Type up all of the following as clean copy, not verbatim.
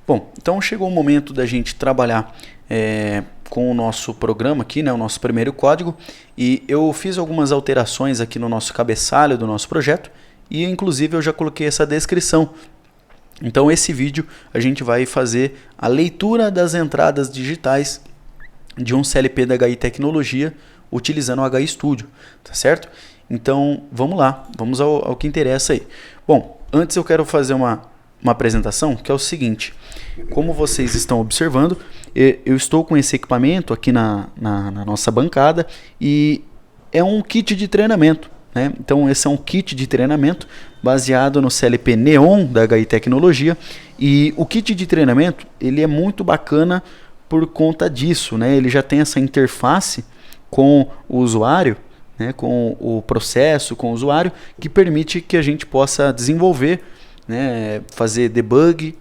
Bom, então chegou o momento da gente trabalhar com o nosso programa aqui, né, o nosso primeiro código, e eu fiz algumas alterações aqui no nosso cabeçalho do nosso projeto, e inclusive eu já coloquei essa descrição. Então esse vídeo a gente vai fazer a leitura das entradas digitais de um CLP da HI Tecnologia utilizando o HI Studio, tá certo? Então vamos lá, vamos ao que interessa aí. Bom, antes eu quero fazer uma apresentação que é o seguinte: como vocês estão observando, eu estou com esse equipamento aqui na nossa bancada e é um kit de treinamento, né? Então esse é um kit de treinamento baseado no CLP Neon da HI Tecnologia, e o kit de treinamento ele é muito bacana por conta disso, né? Ele já tem essa interface com o usuário, né? Com o processo, com o usuário, que permite que a gente possa desenvolver, né? Fazer debug,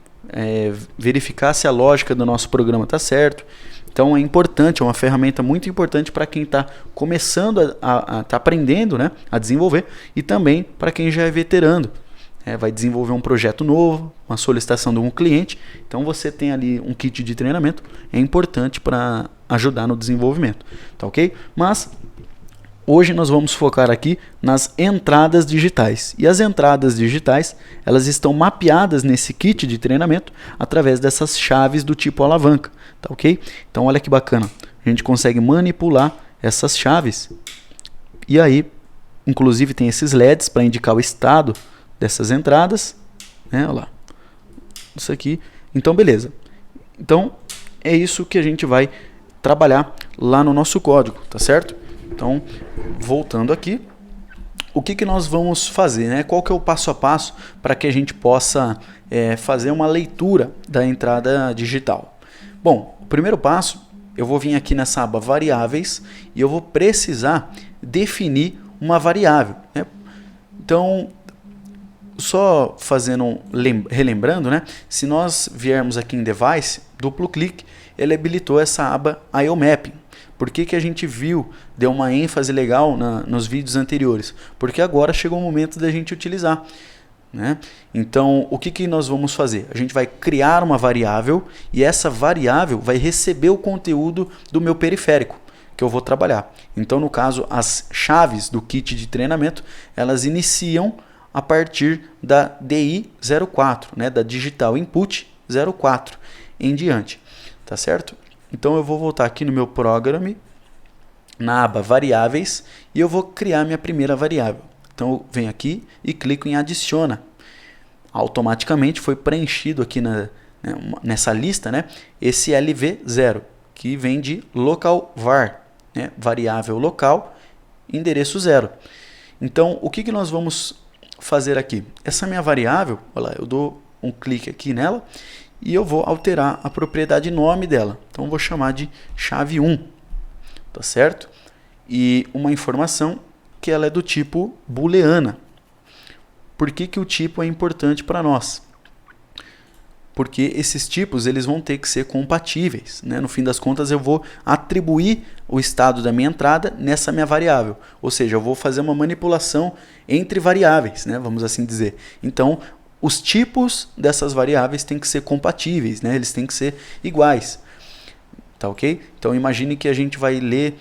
verificar se a lógica do nosso programa está certo. Então é importante, é uma ferramenta muito importante para quem está começando a tá aprendendo, né, a desenvolver, e também para quem já é veterano. Vai desenvolver um projeto novo, uma solicitação de um cliente, então você tem ali um kit de treinamento, é importante para ajudar no desenvolvimento, tá ok? Mas hoje nós vamos focar aqui nas entradas digitais. E as entradas digitais, elas estão mapeadas nesse kit de treinamento através dessas chaves do tipo alavanca, tá ok? Então olha que bacana, a gente consegue manipular essas chaves, e aí inclusive tem esses LEDs para indicar o estado dessas entradas, né? Olha lá, isso aqui. Então beleza, então é isso que a gente vai trabalhar lá no nosso código, tá certo? Então, voltando aqui, o que nós vamos fazer, né? Qual que é o passo a passo para que a gente possa fazer uma leitura da entrada digital? Bom, o primeiro passo, eu vou vir aqui nessa aba variáveis e eu vou precisar definir uma variável, né? Então, só fazendo relembrando, né? Se nós viermos aqui em Device, duplo clique, ele habilitou essa aba IO Mapping. Por que a gente viu, deu uma ênfase legal nos vídeos anteriores? Porque agora chegou o momento da gente utilizar, né? Então, o que nós vamos fazer? A gente vai criar uma variável e essa variável vai receber o conteúdo do meu periférico que eu vou trabalhar. Então, no caso, as chaves do kit de treinamento, elas iniciam a partir da DI 04, né? Da Digital Input 04 em diante, tá certo? Então eu vou voltar aqui no meu Program, na aba Variáveis, e eu vou criar minha primeira variável. Então eu venho aqui e clico em Adiciona. Automaticamente foi preenchido aqui nessa lista, né, esse LV0, que vem de local var, né, variável local, endereço 0. Então o que nós vamos fazer aqui? Essa minha variável, olha lá, eu dou um clique aqui nela, e eu vou alterar a propriedade nome dela. Então eu vou chamar de chave 1, tá certo? E uma informação que ela é do tipo booleana. Por que o tipo é importante para nós? Porque esses tipos eles vão ter que ser compatíveis, né? No fim das contas eu vou atribuir o estado da minha entrada nessa minha variável. Ou seja, eu vou fazer uma manipulação entre variáveis, né? Vamos assim dizer. Então, os tipos dessas variáveis têm que ser compatíveis, né? Eles têm que ser iguais, tá ok? Então imagine que a gente vai ler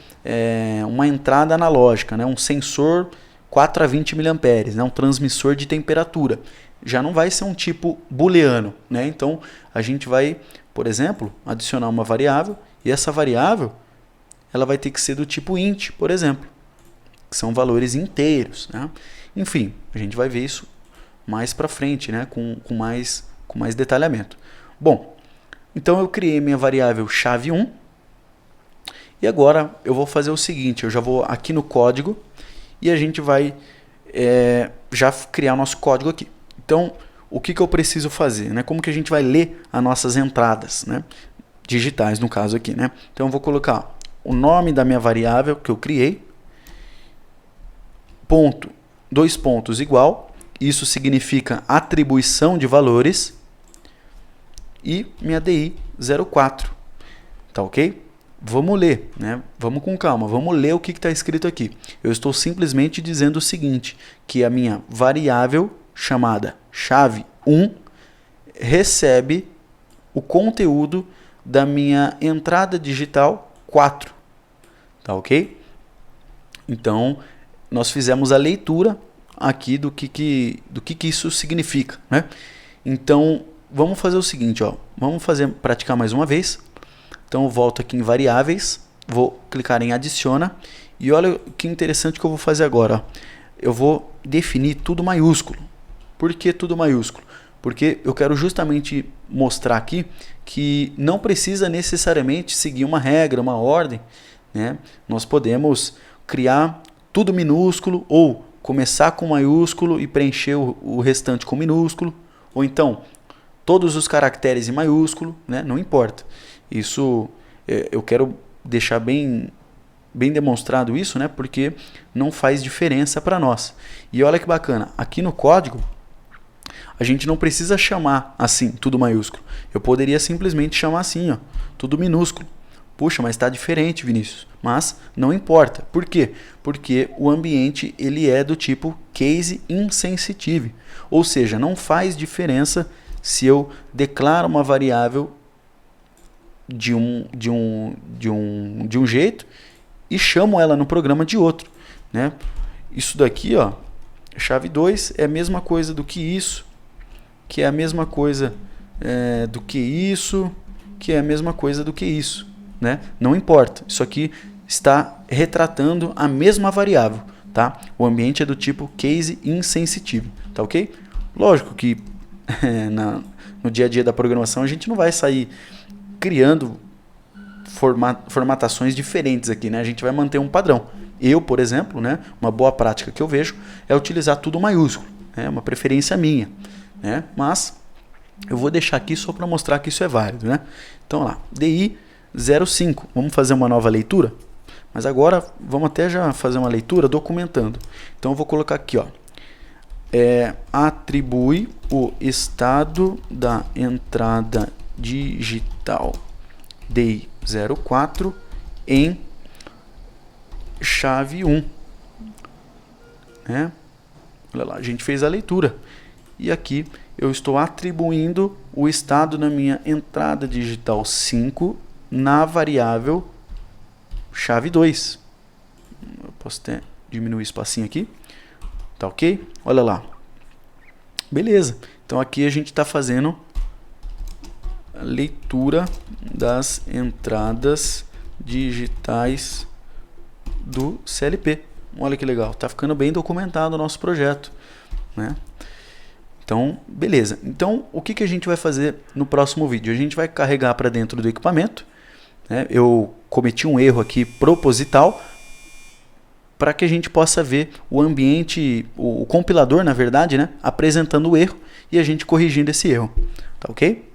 uma entrada analógica, né? Um sensor 4 a 20 mA, né? Um transmissor de temperatura. Já não vai ser um tipo booleano, né? Então a gente vai, por exemplo, adicionar uma variável, e essa variável ela vai ter que ser do tipo int, por exemplo, que são valores inteiros, né? Enfim, a gente vai ver isso mais para frente, né? com mais detalhamento. Bom, então eu criei minha variável chave 1, e agora eu vou fazer o seguinte: eu já vou aqui no código e a gente vai já criar o nosso código aqui. Então, o que eu preciso fazer, né? Como que a gente vai ler as nossas entradas, né? Digitais, no caso aqui, né? Então eu vou colocar o nome da minha variável que eu criei, ponto, 2 pontos igual. Isso significa atribuição de valores, e minha DI 04, tá ok? Vamos ler, né? Vamos com calma, vamos ler o que está escrito aqui. Eu estou simplesmente dizendo o seguinte, que a minha variável chamada chave 1 recebe o conteúdo da minha entrada digital 4. Tá ok? Então, nós fizemos a leitura aqui do que isso significa, né? Então, vamos fazer o seguinte, ó. Vamos praticar mais uma vez. Então, eu volto aqui em variáveis, vou clicar em adiciona e olha que interessante que eu vou fazer agora, ó. Eu vou definir tudo maiúsculo. Por que tudo maiúsculo? Porque eu quero justamente mostrar aqui que não precisa necessariamente seguir uma regra, uma ordem, né? Nós podemos criar tudo minúsculo ou começar com maiúsculo e preencher o restante com minúsculo, ou então todos os caracteres em maiúsculo, né? Não importa. Isso eu quero deixar bem demonstrado isso, né? Porque não faz diferença para nós. E olha que bacana, aqui no código a gente não precisa chamar assim, tudo maiúsculo. Eu poderia simplesmente chamar assim, ó, tudo minúsculo. Puxa, mas está diferente, Vinícius. Mas não importa. Por quê? Porque o ambiente ele é do tipo case insensitive. Ou seja, não faz diferença se eu declaro uma variável de um jeito e chamo ela no programa de outro, né? Isso daqui, ó, chave 2 é a mesma coisa do que isso, que é a mesma coisa do que isso, que é a mesma coisa do que isso, né? Não importa, isso aqui está retratando a mesma variável, tá? O ambiente é do tipo case insensitive, tá ok? Lógico que no dia a dia da programação a gente não vai sair criando formatações diferentes aqui, né? A gente vai manter um padrão. Eu, por exemplo, né, uma boa prática que eu vejo é utilizar tudo maiúsculo, é uma preferência minha, né? Mas eu vou deixar aqui só para mostrar que isso é válido, né? Então, lá, DI 05, vamos fazer uma nova leitura? Mas agora vamos até já fazer uma leitura documentando. Então eu vou colocar aqui, ó, atribui o estado da entrada digital DI 04 em chave 1. Né? Olha lá, a gente fez a leitura. E aqui eu estou atribuindo o estado na minha entrada digital 5 na variável chave 2. Eu posso até diminuir o espacinho aqui. Tá ok? Olha lá. Beleza. Então aqui a gente está fazendo a leitura das entradas digitais do CLP. Olha que legal. Está ficando bem documentado o nosso projeto, né? Então, beleza. Então, o que a gente vai fazer no próximo vídeo? A gente vai carregar para dentro do equipamento, né? Eu cometi um erro aqui proposital para que a gente possa ver o ambiente, o compilador, na verdade, né, apresentando o erro e a gente corrigindo esse erro. Tá ok?